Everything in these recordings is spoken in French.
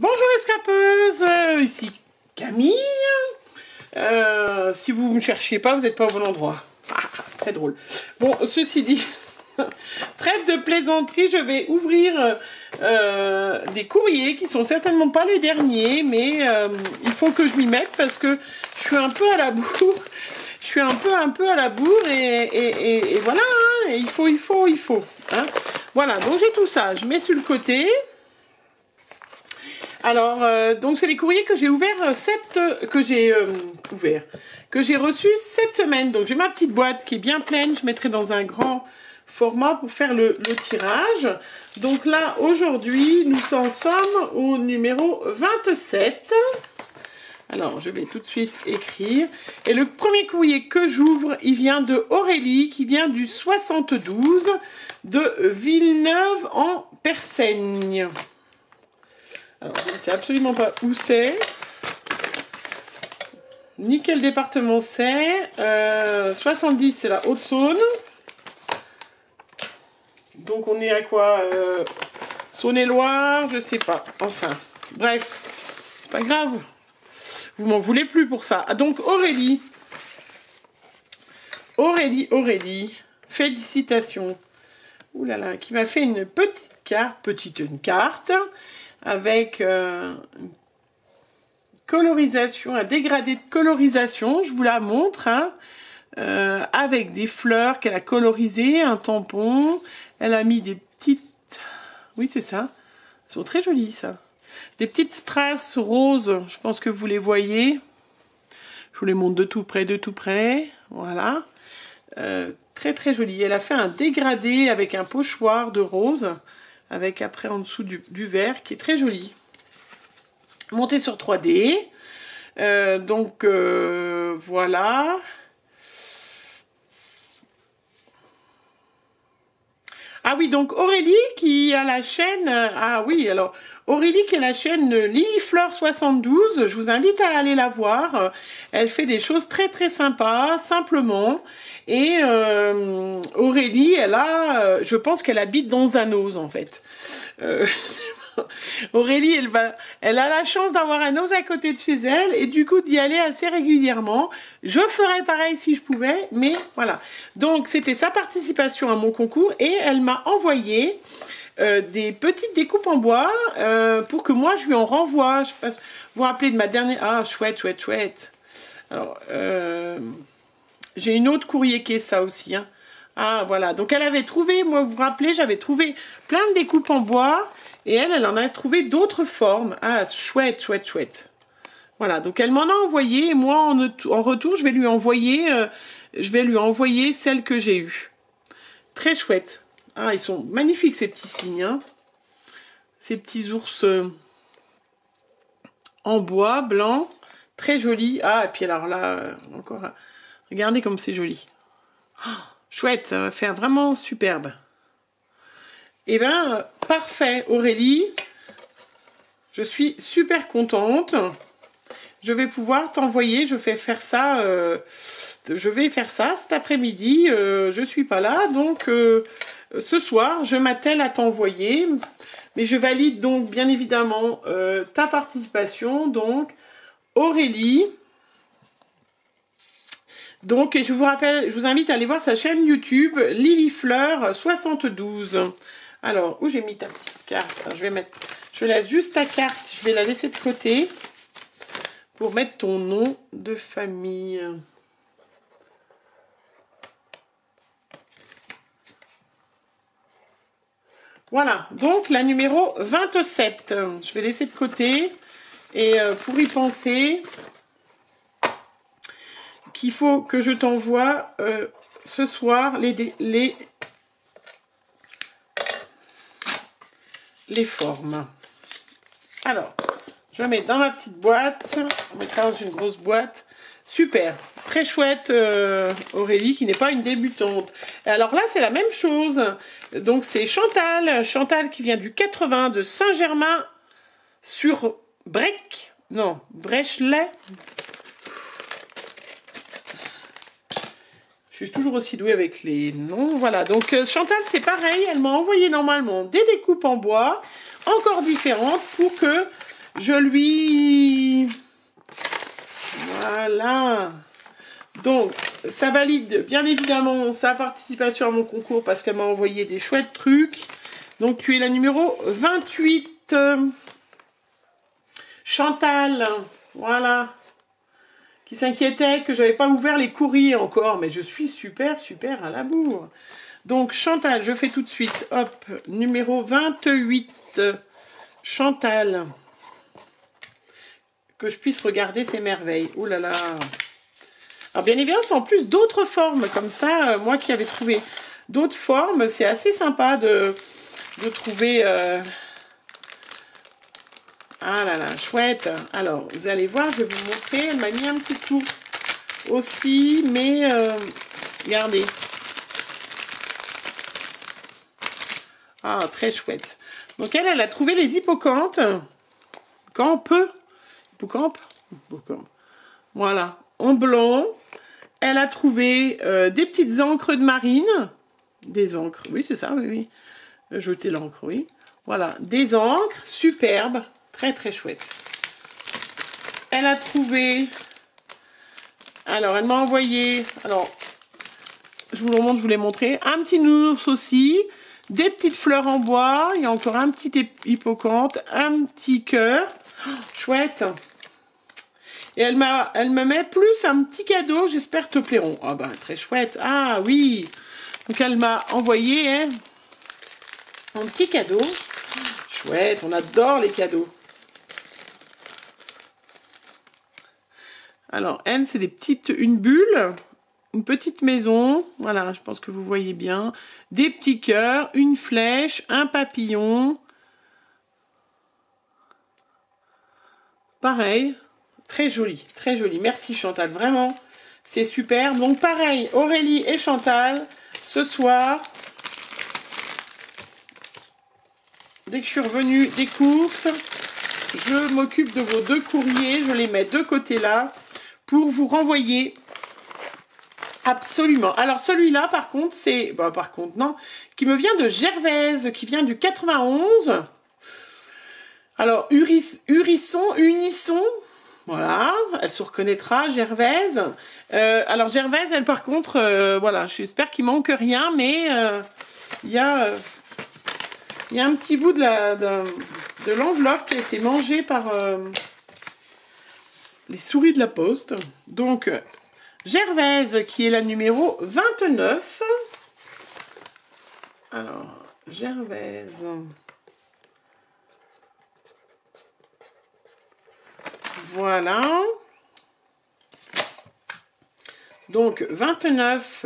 Bonjour les scrapeuses, ici Camille. Si vous ne me cherchiez pas, vous n'êtes pas au bon endroit. Très drôle. Bon, ceci dit, trêve de plaisanterie, je vais ouvrir des courriers qui sont certainement pas les derniers, mais il faut que je m'y mette parce que je suis un peu à la bourre. Je suis un peu à la bourre et voilà, hein, il faut. Hein. Voilà, donc j'ai tout ça, je mets sur le côté. Alors, donc c'est les courriers que j'ai que j'ai reçus cette semaine. Donc j'ai ma petite boîte qui est bien pleine, je mettrai dans un grand format pour faire le tirage. Donc là, aujourd'hui, nous en sommes au numéro 27. Alors, je vais tout de suite écrire. Et le premier courrier que j'ouvre, il vient de Aurélie, qui vient du 72 de Villeneuve en Persaigne. Alors, je ne sais absolument pas où c'est, ni quel département c'est. 70, c'est la Haute-Saône. Donc, on est à quoi Saône-et-Loire, je sais pas. Enfin, bref, c'est pas grave. Vous m'en voulez plus pour ça. Ah, donc, Aurélie, félicitations. Ouh là là, qui m'a fait une petite carte, avec une colorisation, un dégradé de colorisation, je vous la montre, hein, avec des fleurs qu'elle a colorisées, un tampon, elle a mis des petites, oui c'est ça, elles sont très jolies ça, des petites strass roses, je pense que vous les voyez, je vous les montre de tout près, voilà, très très jolie. Elle a fait un dégradé avec un pochoir de rose, avec après en dessous du vert, qui est très joli. Monté sur 3D. Voilà. Ah oui, donc Aurélie qui a la chaîne... Ah oui, alors Aurélie qui a la chaîne Lilifleur 72, je vous invite à aller la voir. Elle fait des choses très très sympas, simplement. Et Aurélie, elle a... je pense qu'elle habite dans Zanos en fait. Aurélie, elle a la chance d'avoir un os à côté de chez elle et du coup d'y aller assez régulièrement. Je ferais pareil si je pouvais, mais voilà. Donc c'était sa participation à mon concours et elle m'a envoyé des petites découpes en bois pour que moi je lui en renvoie. Je sais pas, vous vous rappelez de ma dernière... Ah, chouette. Alors, j'ai une autre courrier qui est ça aussi. Hein. Ah, voilà. Donc elle avait trouvé, moi vous vous rappelez, j'avais trouvé plein de découpes en bois. Et elle en a trouvé d'autres formes. Ah, chouette. Voilà, donc elle m'en a envoyé. Et moi, en retour, je vais lui envoyer celles que j'ai eues. Très chouette. Ah, ils sont magnifiques, ces petits signes. Hein. Ces petits ours en bois, blanc. Très jolis. Ah, et puis alors là, encore... Regardez comme c'est joli. Oh, chouette, ça va faire vraiment superbe. Eh bien, parfait Aurélie, je suis super contente. Je vais pouvoir t'envoyer, je vais faire ça cet après-midi. Je suis pas là, donc ce soir, je m'attelle à t'envoyer. Mais je valide donc bien évidemment ta participation, donc Aurélie. Donc, je vous rappelle, je vous invite à aller voir sa chaîne YouTube, Lilifleur 72. Alors, où j'ai mis ta petite carte? Alors, je laisse juste ta carte, je vais la laisser de côté pour mettre ton nom de famille. Voilà, donc la numéro 27. Je vais laisser de côté et pour y penser, qu'il faut que je t'envoie ce soir les formes. Alors, je vais mettre dans ma petite boîte. On mettra dans une grosse boîte. Super, très chouette Aurélie qui n'est pas une débutante. Alors là, c'est la même chose. Donc c'est Chantal qui vient du 80 de Saint-Germain sur Brechelay. Je suis toujours aussi douée avec les noms. Voilà, donc Chantal, c'est pareil. Elle m'a envoyé normalement des découpes en bois, encore différentes, pour que je lui... Voilà. Donc, ça valide bien évidemment sa participation à mon concours parce qu'elle m'a envoyé des chouettes trucs. Donc, tu es la numéro 28. Chantal, voilà. Qui s'inquiétait que j'avais pas ouvert les courriers encore. Mais je suis super à la bourre. Donc, Chantal, je fais tout de suite. Hop, numéro 28. Chantal. Que je puisse regarder ces merveilles. Ouh là là. Alors bien évidemment, c'est en plus d'autres formes comme ça. Moi qui avais trouvé d'autres formes, c'est assez sympa de trouver... Ah là là, chouette. Alors, vous allez voir, je vais vous montrer. Elle m'a mis un petit ours aussi, mais regardez. Ah, très chouette. Donc elle a trouvé les hippocampes. Hippocampe. Voilà, en blanc. Elle a trouvé des petites encres de marine. Des encres, oui, c'est ça, oui. Jeter l'encre, oui. Voilà, des encres superbes. Très chouette. Elle a trouvé... Alors, elle m'a envoyé... Alors, je vous le montre, je vous l'ai montré. Un petit nounours aussi. Des petites fleurs en bois. Il y a encore un petit hippocampe. Un petit cœur. Oh, chouette. Et elle me met plus un petit cadeau, j'espère te plairont. Ah bah très chouette. Ah oui. Donc elle m'a envoyé un petit cadeau. Chouette, on adore les cadeaux. Alors elle, c'est une bulle, une petite maison. Voilà, je pense que vous voyez bien. Des petits cœurs, une flèche, un papillon. Pareil. Très joli, très joli. Merci Chantal, vraiment, c'est super. Donc pareil, Aurélie et Chantal, ce soir, dès que je suis revenue des courses, je m'occupe de vos deux courriers, je les mets de côté là, pour vous renvoyer absolument. Alors celui-là, par contre, c'est... Bah, par contre, non, qui me vient de Gervaise, qui vient du 91. Alors, Unisson... Voilà, elle se reconnaîtra, Gervaise. Alors Gervaise, elle par contre, voilà, j'espère qu'il manque rien, mais il y a un petit bout de l'enveloppe qui a été mangé par les souris de la poste. Donc, Gervaise, qui est la numéro 29. Alors, Gervaise... Voilà. Donc, 29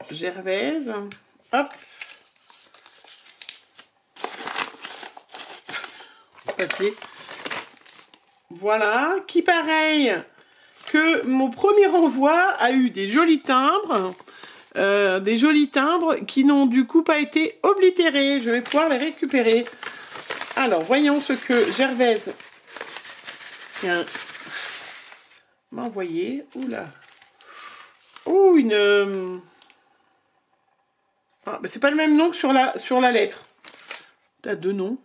Gervaise. Hop. Papier. Voilà. Qui, pareil, que mon premier envoi a eu des jolis timbres. Qui n'ont du coup pas été oblitérés. Je vais pouvoir les récupérer. Alors, voyons ce que Gervaise m'a envoyé. Oula. Oh, une... Ah, bah, c'est pas le même nom que sur la lettre. Tu as deux noms.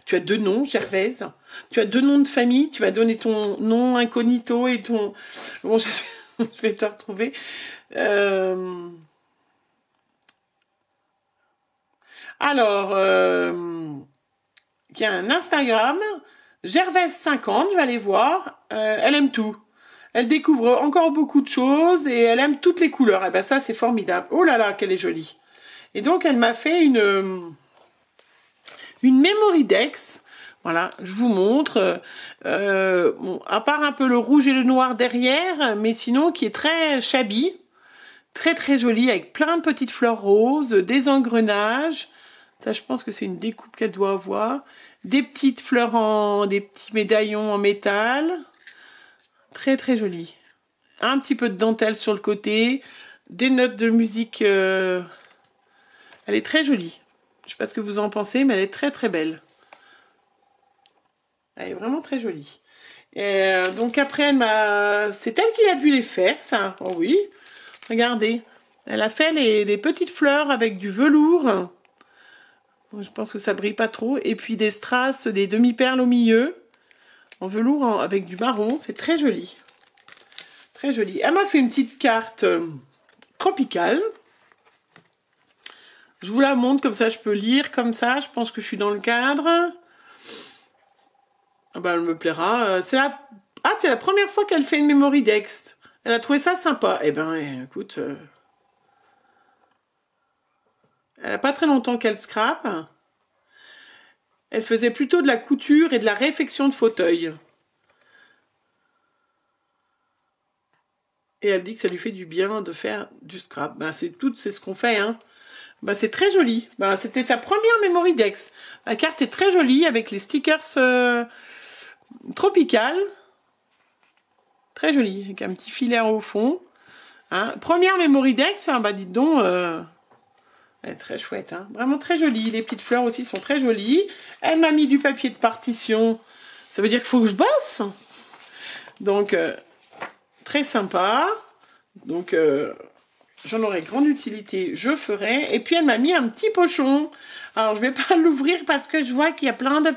Tu as deux noms, Gervaise. Tu as deux noms de famille. Tu m'as donné ton nom incognito et ton... Bon, je vais te retrouver. Alors... Il y a un Instagram, Gervaise50, je vais aller voir. Elle aime tout. Elle découvre encore beaucoup de choses et elle aime toutes les couleurs. Et ben ça, c'est formidable. Oh là là, qu'elle est jolie. Et donc, elle m'a fait une Memory Dex. Voilà, je vous montre. Bon, à part un peu le rouge et le noir derrière, mais sinon, qui est très shabby. Très jolie, avec plein de petites fleurs roses, des engrenages. Ça, je pense que c'est une découpe qu'elle doit avoir. Des petites fleurs des petits médaillons en métal. Très joli. Un petit peu de dentelle sur le côté. Des notes de musique. Elle est très jolie. Je ne sais pas ce que vous en pensez, mais elle est très belle. Elle est vraiment très jolie. Et donc après, c'est elle qui a dû les faire, ça. Oh oui. Regardez. Elle a fait les petites fleurs avec du velours. Je pense que ça brille pas trop. Et puis des strass, des demi-perles au milieu. En velours avec du marron. C'est très joli. Très joli. Elle m'a fait une petite carte tropicale. Je vous la montre, comme ça je peux lire comme ça. Je pense que je suis dans le cadre. Ah ben, elle me plaira. C'est la première fois qu'elle fait une memory dex. Elle a trouvé ça sympa. Eh ben, écoute... Elle n'a pas très longtemps qu'elle scrape. Elle faisait plutôt de la couture et de la réfection de fauteuil. Et elle dit que ça lui fait du bien de faire du scrap. Ben, c'est ce qu'on fait, hein. Ben, c'est très joli. Ben, c'était sa première memory dex. La carte est très jolie avec les stickers tropicales. Très jolie, avec un petit filet au fond. Hein. Première memory dex, hein, bah dites donc... Elle est très chouette, hein. Vraiment très jolie. Les petites fleurs aussi sont très jolies. Elle m'a mis du papier de partition. Ça veut dire qu'il faut que je bosse. Donc, très sympa. Donc, j'en aurai grande utilité. Je ferai. Et puis, elle m'a mis un petit pochon. Alors, je ne vais pas l'ouvrir parce que je vois qu'il y a plein de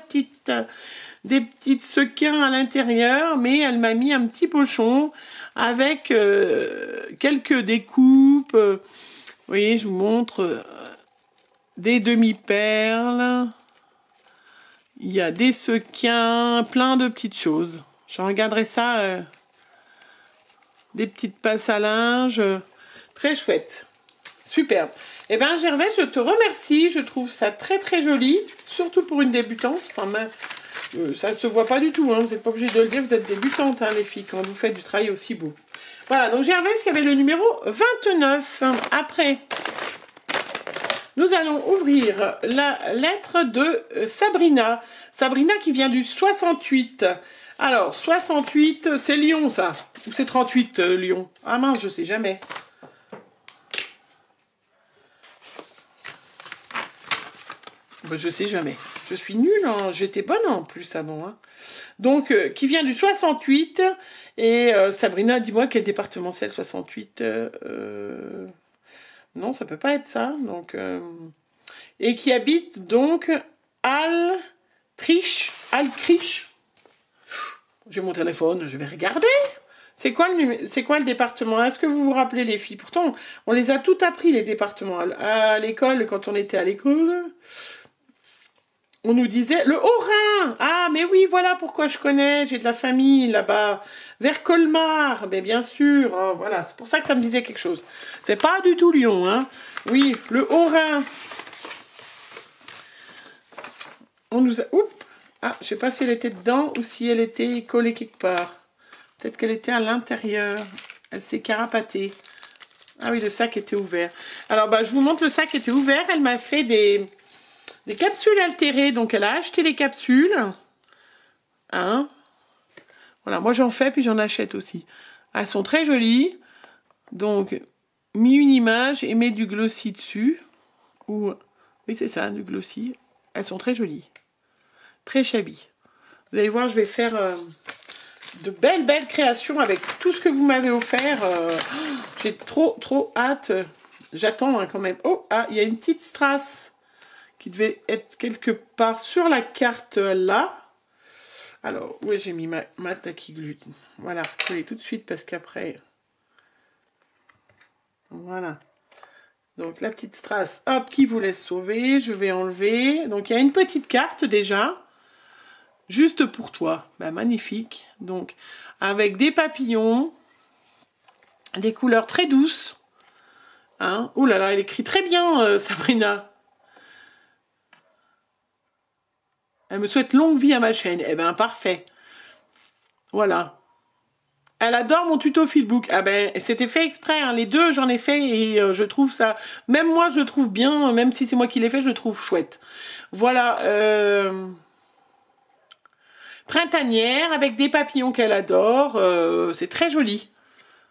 des petites sequins à l'intérieur. Mais elle m'a mis un petit pochon avec quelques découpes. Vous voyez, je vous montre des demi-perles. Il y a des sequins, plein de petites choses. Je regarderai ça. Des petites passes à linge. Très chouette. Superbe. Eh bien, Gervais, je te remercie. Je trouve ça très, très joli. Surtout pour une débutante. Enfin, ça ne se voit pas du tout. Hein. Vous n'êtes pas obligé de le dire. Vous êtes débutante, hein, les filles, quand vous faites du travail aussi beau. Voilà, donc Gervais, il y avait le numéro 29. Après, nous allons ouvrir la lettre de Sabrina. Sabrina qui vient du 68. Alors, 68, c'est Lyon, ça. Ou c'est 38, Lyon. Ah mince, je sais jamais. Ben, je sais jamais. Je suis nulle, hein. J'étais bonne en plus avant. Hein. Donc, qui vient du 68. Et Sabrina, dis-moi quel département c'est le 68. Non, ça peut pas être ça. Donc, et qui habite donc Altriche. J'ai mon téléphone, je vais regarder. C'est quoi le département? Est-ce que vous vous rappelez, les filles? Pourtant, on les a tout appris, les départements. À l'école, quand on était à l'école, on nous disait le Haut-Rhin. Ah, mais oui, voilà pourquoi je connais. J'ai de la famille là-bas, vers Colmar. Mais bien sûr, hein, voilà. C'est pour ça que ça me disait quelque chose. C'est pas du tout Lyon, hein. Oui, le Haut-Rhin. On nous a... Oups. Ah, je sais pas si elle était dedans ou si elle était collée quelque part. Peut-être qu'elle était à l'intérieur. Elle s'est carapatée. Ah oui, le sac était ouvert. Alors, bah, je vous montre le sac était ouvert. Elle m'a fait des capsules altérées. Donc, elle a acheté les capsules. Hein? Voilà, moi j'en fais puis j'en achète aussi. Elles sont très jolies. Donc, mis une image et met du glossy dessus. Ou, oui, c'est ça, du glossy. Elles sont très jolies. Très shabby. Vous allez voir, je vais faire de belles créations avec tout ce que vous m'avez offert. J'ai trop hâte. J'attends hein, quand même. Oh, ah, il y a une petite strass qui devait être quelque part sur la carte là. Alors, où j'ai mis ma taquiglut? Voilà, recoller tout de suite parce qu'après... Voilà. Donc, la petite strass, hop, qui vous laisse sauver. Je vais enlever. Donc, il y a une petite carte déjà. Juste pour toi. Bah, magnifique. Donc, avec des papillons. Des couleurs très douces. Hein? Oh là là, elle écrit très bien, Sabrina. Elle me souhaite longue vie à ma chaîne. Eh ben, parfait. Voilà. Elle adore mon tuto Feelbook. Ah ben, c'était fait exprès. Hein. Les deux, j'en ai fait et je trouve ça... Même moi, je le trouve bien. Même si c'est moi qui l'ai fait, je le trouve chouette. Voilà. Printanière avec des papillons qu'elle adore. C'est très joli.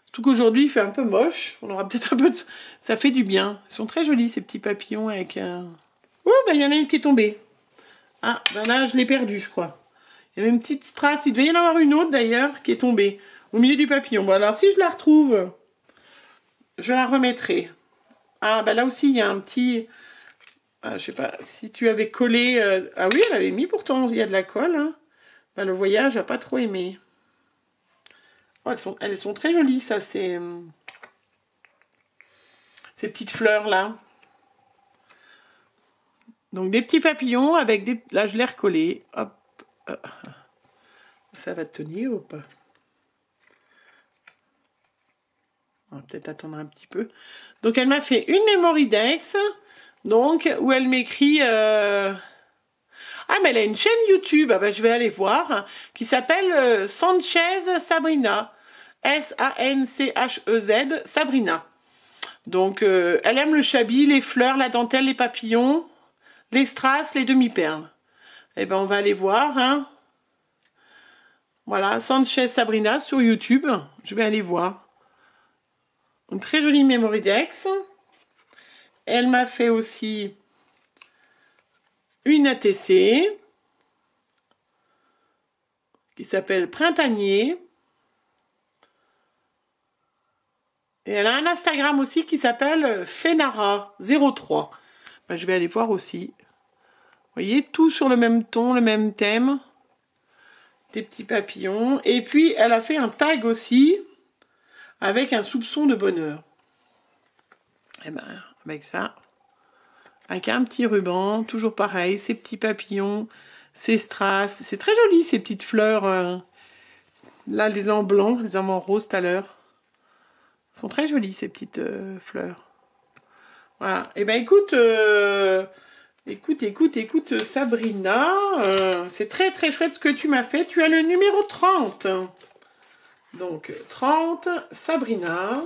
Surtout qu'aujourd'hui, il fait un peu moche. On aura peut-être un peu de... Ça fait du bien. Ils sont très jolis, ces petits papillons avec un... Oh, ben, il y en a une qui est tombée. Ah, ben là, je l'ai perdue, je crois. Il y avait une petite strass. Il devait y en avoir une autre, d'ailleurs, qui est tombée. Au milieu du papillon. Bon, alors, si je la retrouve, je la remettrai. Ah, ben là aussi, il y a un petit Ah, je sais pas, si tu avais collé... Ah oui, elle avait mis pourtant, il y a de la colle. Hein. Bah, le voyage n'a pas trop aimé. Oh, elles sont très jolies, ça, ces petites fleurs-là. Donc, des petits papillons avec des... Là, je l'ai recollé. Hop. Ça va tenir ou pas? On va peut-être attendre un petit peu. Donc, elle m'a fait une Mémoridex. Donc, où elle m'écrit... Ah, mais elle a une chaîne YouTube, ah ben, je vais aller voir, qui s'appelle Sanchez Sabrina. S-A-N-C-H-E-Z, Sabrina. Donc, elle aime le chablis, les fleurs, la dentelle, les papillons, les strass, les demi-perles. Eh ben, on va aller voir, hein. Voilà, Sanchez Sabrina sur YouTube. Je vais aller voir. Une très jolie Mémoridex. Elle m'a fait aussi une ATC qui s'appelle Printanier. Et elle a un Instagram aussi qui s'appelle Fenara03. Ben, je vais aller voir aussi. Vous voyez, tout sur le même ton, le même thème. Des petits papillons. Et puis, elle a fait un tag aussi avec un soupçon de bonheur. Et ben, avec ça, avec un petit ruban, toujours pareil, ces petits papillons, ces strass. C'est très joli, ces petites fleurs. Là, les en blanc, les en rose tout à l'heure. Sont très jolies, ces petites fleurs. Voilà. Et ben écoute, écoute, Sabrina, c'est très très chouette ce que tu m'as fait. Tu as le numéro 30. Donc 30, Sabrina.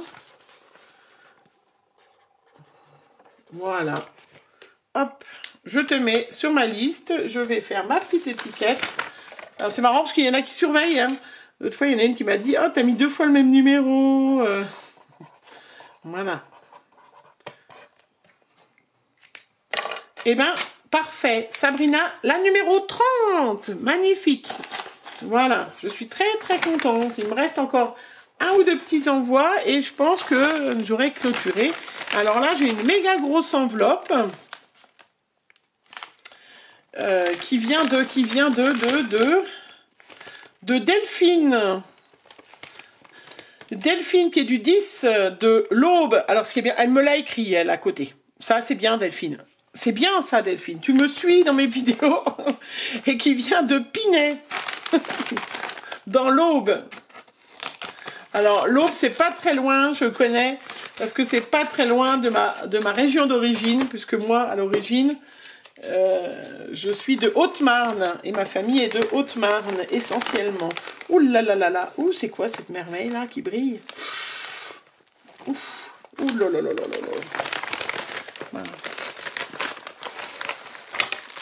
Voilà. Hop, je te mets sur ma liste. Je vais faire ma petite étiquette. Alors c'est marrant parce qu'il y en a qui surveillent. Hein. L'autre fois, il y en a une qui m'a dit « Oh, t'as mis 2 fois le même numéro Voilà. Eh bien, parfait. Sabrina, la numéro 30. Magnifique. Voilà, je suis très très contente. Il me reste encore un ou deux petits envois et je pense que j'aurai clôturé. Alors là, j'ai une méga grosse enveloppe qui vient de Delphine. Delphine qui est du 10 de l'Aube. Alors ce qui est bien, elle me l'a écrit elle à côté. Ça c'est bien Delphine. C'est bien ça Delphine. Tu me suis dans mes vidéos et qui vient de Pinet. Dans l'Aube. Alors l'Aube c'est pas très loin, je connais, parce que c'est pas très loin de ma région d'origine, puisque moi à l'origine je suis de Haute-Marne et ma famille est de Haute-Marne essentiellement. Ouh là là là là, ouh c'est quoi cette merveille là qui brille? Ouf, ouh là là là là là là. Voilà.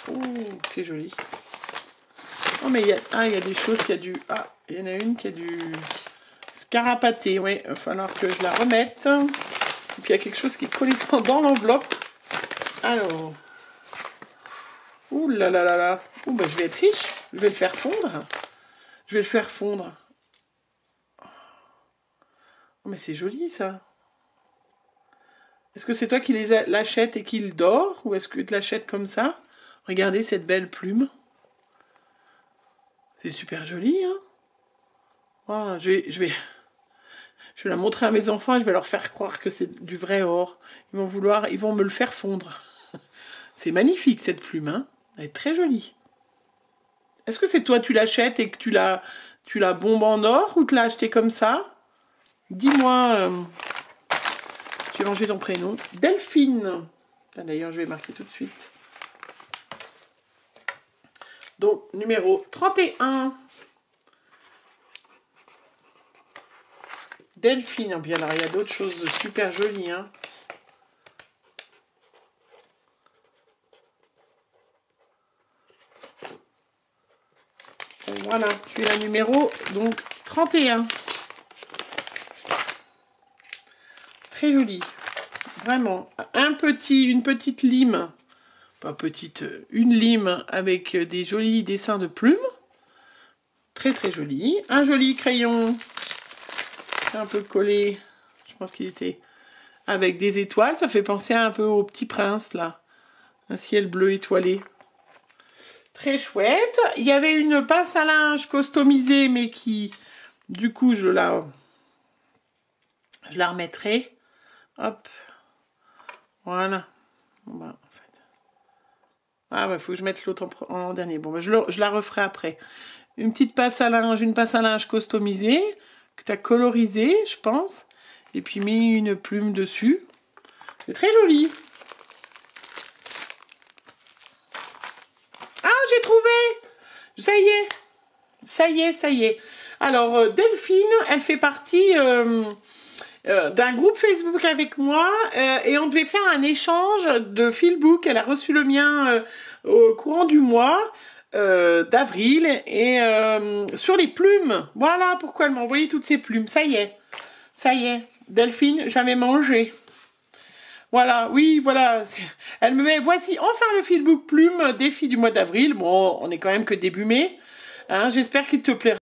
Ouh, c'est joli. Oh mais il y a des choses qui a du... Ah, il y en a une qui a du scarapaté, oui, il va falloir que je la remette. Et puis il y a quelque chose qui est collé dans l'enveloppe. Alors... Ouh là là là là. Ouh, bah, je vais être riche. Je vais le faire fondre. Je vais le faire fondre. Oh, mais c'est joli, ça. Est-ce que c'est toi qui l'achètes et qui le dors? Ou est-ce que tu l'achètes comme ça? Regardez cette belle plume. C'est super joli, hein? Oh, je vais la montrer à mes enfants et je vais leur faire croire que c'est du vrai or. Ils vont me le faire fondre. C'est magnifique, cette plume, hein? Elle est très jolie. Est-ce que c'est toi, tu l'achètes et que tu la bombes en or ou tu l'as acheté comme ça? Dis-moi. Je vais ranger ton prénom. Delphine. D'ailleurs, je vais marquer tout de suite. Donc, numéro 31. Delphine. Et puis alors, il y a d'autres choses super jolies, hein. Voilà, tu es la numéro donc 31. Très jolie. Vraiment. Une petite lime. Pas petite, une lime avec des jolis dessins de plumes. Très très joli. Un joli crayon. Un peu collé. Je pense qu'il était avec des étoiles. Ça fait penser un peu au Petit Prince là. Un ciel bleu étoilé. Très chouette. Il y avait une pince à linge customisée, mais qui, du coup, je la remettrai. Hop. Voilà. Bon, bah, en fait. Ah ouais, faut que je mette l'autre en dernier. Bon, bah, je la referai après. Une petite pince à linge customisée, que tu as colorisée, je pense. Et puis mis une plume dessus. C'est très joli. Ah, j'ai trouvé! Ça y est. Ça y est, ça y est. Alors, Delphine, elle fait partie d'un groupe Facebook avec moi et on devait faire un échange de Feelbook. Elle a reçu le mien au courant du mois d'avril et sur les plumes. Voilà pourquoi elle m'a envoyé toutes ces plumes. Ça y est. Ça y est. Delphine, j'avais mangé. Voilà, oui, voilà. Elle me met, voici enfin le Feelbook plume défi du mois d'avril. Bon, on est quand même que début mai. Hein, j'espère qu'il te plaira.